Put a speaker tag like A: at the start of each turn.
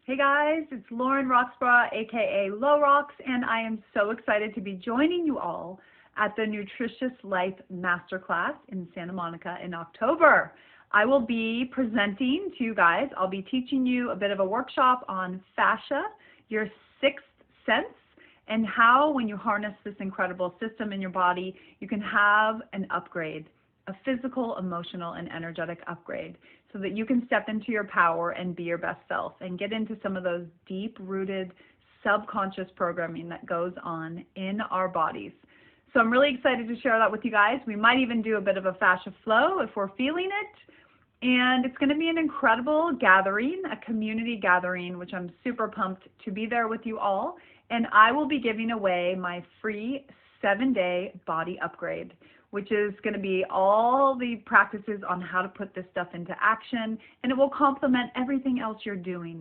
A: Hey guys, it's Lauren Roxburgh, aka Low Rocks, and I am so excited to be joining you all at the Nutritious Life Masterclass in Santa Monica in October. I will be presenting to you guys. I'll be teaching you a bit of a workshop on fascia, your sixth sense, and how when you harness this incredible system in your body, you can have an upgrade, a physical, emotional, and energetic upgrade, so that you can step into your power and be your best self and get into some of those deep-rooted subconscious programming that goes on in our bodies. So I'm really excited to share that with you guys. We might even do a bit of a fascia flow if we're feeling it. And it's going to be an incredible gathering, a community gathering, which I'm super pumped to be there with you all. And I will be giving away my free 7-day body upgrade, which is going to be all the practices on how to put this stuff into action, and it will complement everything else you're doing.